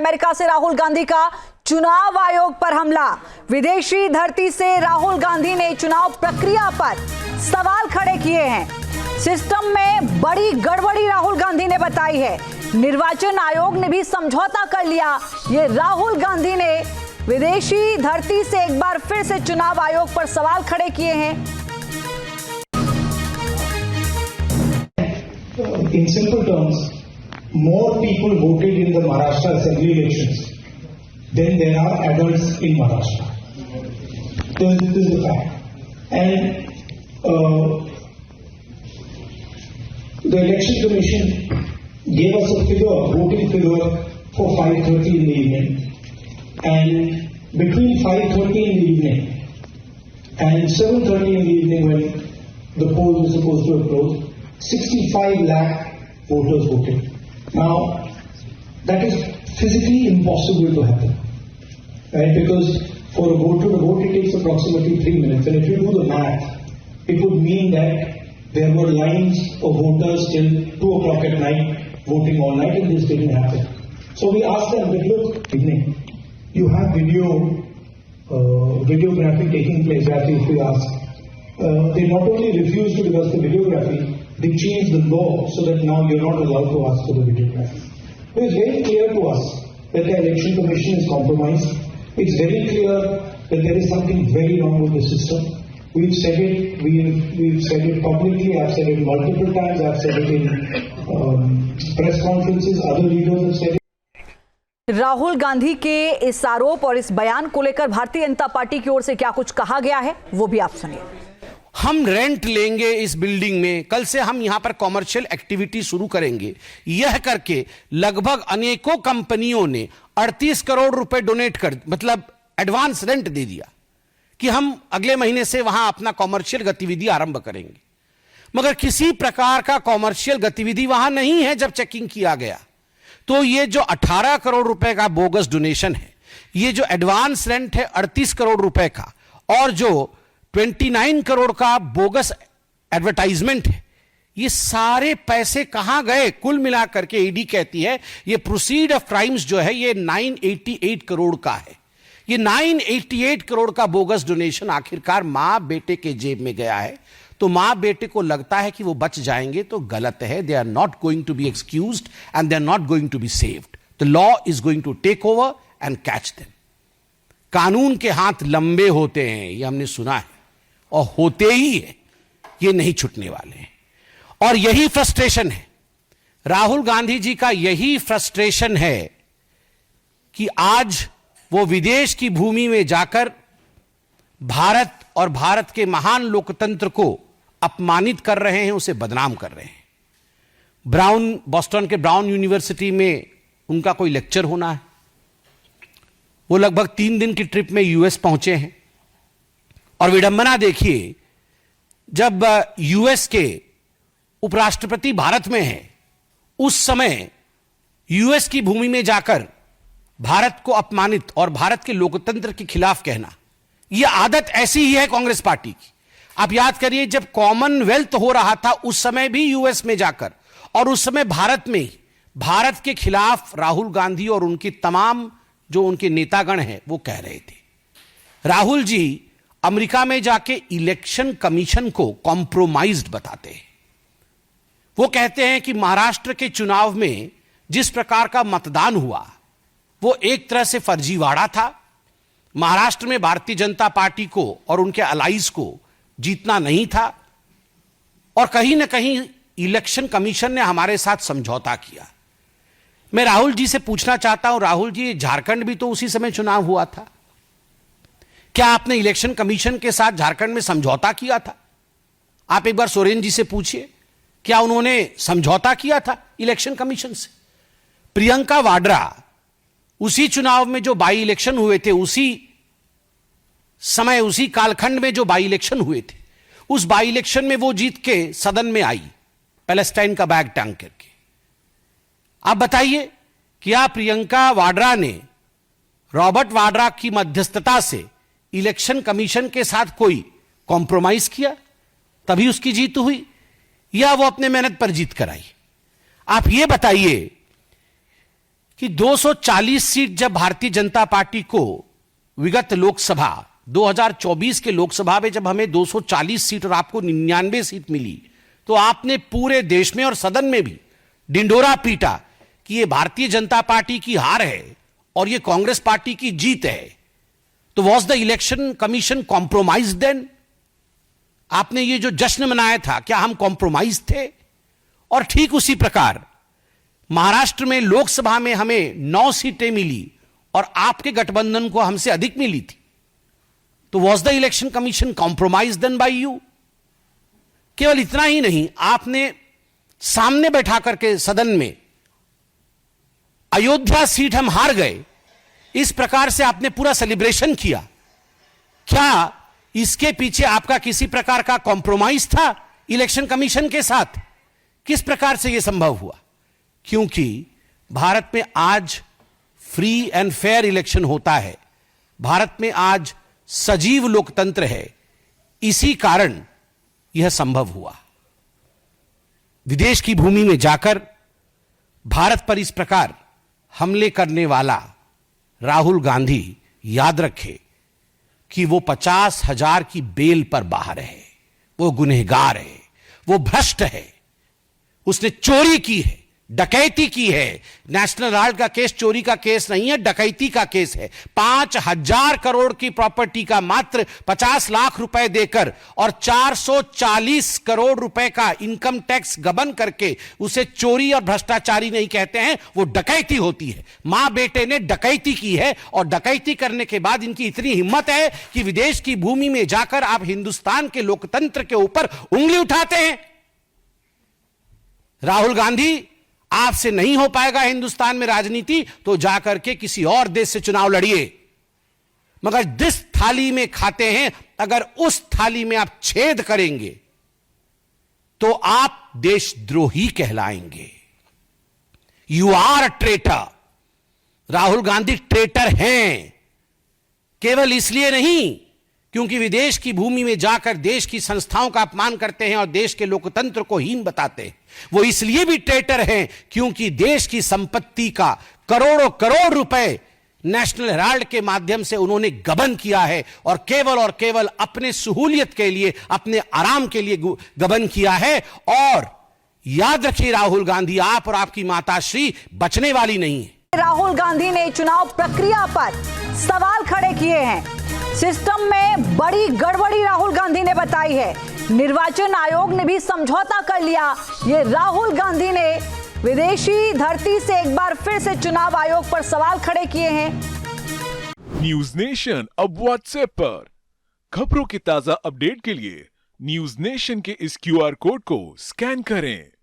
America से राहुल गांधी का चुनाव आयोग पर हमला। विदेशी धरती से राहुल गांधी ने चुनाव प्रक्रिया पर सवाल खड़े किए हैं। सिस्टम में बड़ी गड़बड़ी राहुल गांधी ने बताई है। निर्वाचन आयोग ने भी समझौता कर लिया। ये राहुल गांधी ने विदेशी धरती से एक बार फिर से चुनाव आयोग पर सवाल खड़े किए हैं। In simple terms, more people voted in the Maharashtra Assembly elections than there are adults in Maharashtra. This is the fact. And the Election Commission gave us a figure, voting figure for 5:30 in the evening. And between 5:30 in the evening and 7:30 in the evening, when the poll was supposed to have closed, 65 lakh voters voted. Now, that is physically impossible to happen, right? Because for a voter to vote, it takes approximately 3 minutes. And if you do the math, it would mean that there were lines of voters till 2 o'clock at night voting all night, and this didn't happen. So we asked them, but look, you have videography taking place, as if we asked. They not only refused to give us the videography, they changed the law so that now you're not allowed to ask for the videography. It is very clear to us that the Election Commission is compromised. It's very clear that there is something very wrong with the system. We've said it. We've said it publicly. I've said it multiple times. I've said it in press conferences. Other leaders have said it. Rahul Gandhi के इस आरोप और इस बयान को लेकर Bharatiya Janata party की ओर से क्या कुछ कहा गया है, वो भी आप सुनिए। हम रेंट लेंगे इस बिल्डिंग में, कल से हम यहां पर कॉमर्शियल एक्टिविटी शुरू करेंगे, यह करके लगभग अनेकों कंपनियों ने 38 करोड़ रुपए डोनेट कर, मतलब एडवांस रेंट दे दिया कि हम अगले महीने से वहां अपना कॉमर्शियल गतिविधि आरंभ करेंगे। मगर किसी प्रकार का कॉमर्शियल गतिविधि वहां नहीं है। जब चेकिंग किया गया तो ये जो 18 करोड़ रुपए का बोगस डोनेशन है, ये जो एडवांस रेंट है 38 करोड़ रुपए का, और जो 29 करोड़ का बोगस एडवर्टाइजमेंट है, ये सारे पैसे कहां गए? कुल मिलाकर के ईडी कहती है ये प्रोसीड ऑफ क्राइम्स जो है ये 988 करोड़ का है। ये 988 करोड़ का बोगस डोनेशन आखिरकार मां बेटे के जेब में गया है। तो मां बेटे को लगता है कि वो बच जाएंगे, तो गलत है। They are not going to be excused and they are not going to be saved. The law is going to take over and catch them. कानून के हाथ लंबे होते हैं, ये हमने सुना है, और होते ही है, ये नहीं छूटने वाले हैं। और यही फ्रस्ट्रेशन है, राहुल गांधी जी का यही फ्रस्ट्रेशन है कि आज वो विदेश की भूमि में जाकर भारत और भारत के महान लोकतंत्र को अपमानित कर रहे हैं, उसे बदनाम कर रहे हैं। बॉस्टन के ब्राउन यूनिवर्सिटी में उनका कोई लेक्चर होना है। वो लगभग 3 दिन की ट्रिप में यूएस पहुंचे हैं। और विडंबना देखिए, जब यूएस के उपराष्ट्रपति भारत में है, उस समय यूएस की भूमि में जाकर भारत को अपमानित और भारत के लोकतंत्र के खिलाफ कहना, यह आदत ऐसी ही है कांग्रेस पार्टी की। आप याद करिए, जब कॉमनवेल्थ हो रहा था उस समय भी यूएस में जाकर, और उस समय भारत में ही भारत के खिलाफ राहुल गांधी और उनकी तमाम जो उनके नेतागण हैं वो कह रहे थे। राहुल जी अमेरिका में जाके इलेक्शन कमीशन को कॉम्प्रोमाइज्ड बताते हैं। वो कहते हैं कि महाराष्ट्र के चुनाव में जिस प्रकार का मतदान हुआ वो एक तरह से फर्जीवाड़ा था। महाराष्ट्र में भारतीय जनता पार्टी को और उनके अलाइज को जीतना नहीं था, और कहीं ना कहीं इलेक्शन कमीशन ने हमारे साथ समझौता किया। मैं राहुल जी से पूछना चाहता हूं, राहुल जी, झारखंड भी तो उसी समय चुनाव हुआ था। क्या आपने इलेक्शन कमीशन के साथ झारखंड में समझौता किया था? आप एक बार सोरेन जी से पूछिए, क्या उन्होंने समझौता किया था इलेक्शन कमीशन से? प्रियंका वाड्रा उसी चुनाव में जो बाई इलेक्शन हुए थे, उसी समय उसी कालखंड में जो बाई इलेक्शन हुए थे, उस बाई इलेक्शन में वो जीत के सदन में आई पैलेस्टाइन का बैग टांग करके। आप बताइए, क्या प्रियंका वाड्रा ने रॉबर्ट वाड्रा की मध्यस्थता से इलेक्शन कमीशन के साथ कोई कॉम्प्रोमाइज किया तभी उसकी जीत हुई, या वो अपने मेहनत पर जीत कर आई? आप ये बताइए कि 240 सीट जब भारतीय जनता पार्टी को विगत लोकसभा 2024 के लोकसभा में जब हमें 240 सीट और आपको 99 सीट मिली, तो आपने पूरे देश में और सदन में भी डिंडोरा पीटा कि ये भारतीय जनता पार्टी की हार है और ये कांग्रेस पार्टी की जीत है। तो was the election commission compromise then? आपने ये जो जश्न मनाया था, क्या हम कॉम्प्रोमाइज थे? और ठीक उसी प्रकार महाराष्ट्र में लोकसभा में हमें 9 सीटें मिली और आपके गठबंधन को हमसे अधिक मिली थी। तो was the election commission compromise then by you? केवल इतना ही नहीं, आपने सामने बैठा करके सदन में अयोध्या सीट हम हार गए, इस प्रकार से आपने पूरा सेलिब्रेशन किया। क्या इसके पीछे आपका किसी प्रकार का कॉम्प्रोमाइज था इलेक्शन कमीशन के साथ? किस प्रकार से यह संभव हुआ? क्योंकि भारत में आज फ्री एंड फेयर इलेक्शन होता है, भारत में आज सजीव लोकतंत्र है, इसी कारण यह संभव हुआ। विदेश की भूमि में जाकर भारत पर इस प्रकार हमले करने वाला राहुल गांधी याद रखे कि वो 50,000 की बेल पर बाहर है, वो गुनहगार है, वो भ्रष्ट है, उसने चोरी की है, डकैती की है। नेशनल हेराल्ड का केस चोरी का केस नहीं है, डकैती का केस है। 5,000 करोड़ की प्रॉपर्टी का मात्र 50 लाख रुपए देकर और 440 करोड़ रुपए का इनकम टैक्स गबन करके उसे चोरी और भ्रष्टाचारी नहीं कहते हैं, वो डकैती होती है। मां बेटे ने डकैती की है और डकैती करने के बाद इनकी इतनी हिम्मत है कि विदेश की भूमि में जाकर आप हिंदुस्तान के लोकतंत्र के ऊपर उंगली उठाते हैं। राहुल गांधी, आपसे नहीं हो पाएगा हिंदुस्तान में राजनीति, तो जाकर के किसी और देश से चुनाव लड़िए, मगर जिस थाली में खाते हैं अगर उस थाली में आप छेद करेंगे तो आप देशद्रोही कहलाएंगे। You are a traitor. Rahul Gandhi traitor हैं, केवल इसलिए नहीं क्योंकि विदेश की भूमि में जाकर देश की संस्थाओं का अपमान करते हैं और देश के लोकतंत्र को हीन बताते हैं। वो इसलिए भी ट्रेटर हैं क्योंकि देश की संपत्ति का करोड़ों करोड़ रुपए नेशनल हेराल्ड के माध्यम से उन्होंने गबन किया है और केवल अपने सहूलियत के लिए, अपने आराम के लिए गबन किया है। और याद रखिए राहुल गांधी, आप और आपकी माताश्री बचने वाली नहीं है। राहुल गांधी ने चुनाव प्रक्रिया पर सवाल खड़े किए हैं। सिस्टम में बड़ी गड़बड़ी राहुल गांधी ने बताई है। निर्वाचन आयोग ने भी समझौता कर लिया। ये राहुल गांधी ने विदेशी धरती से एक बार फिर से चुनाव आयोग पर सवाल खड़े किए हैं। न्यूज नेशन अब व्हाट्सएप पर खबरों की ताजा अपडेट के लिए न्यूज नेशन के इस QR कोड को स्कैन करें।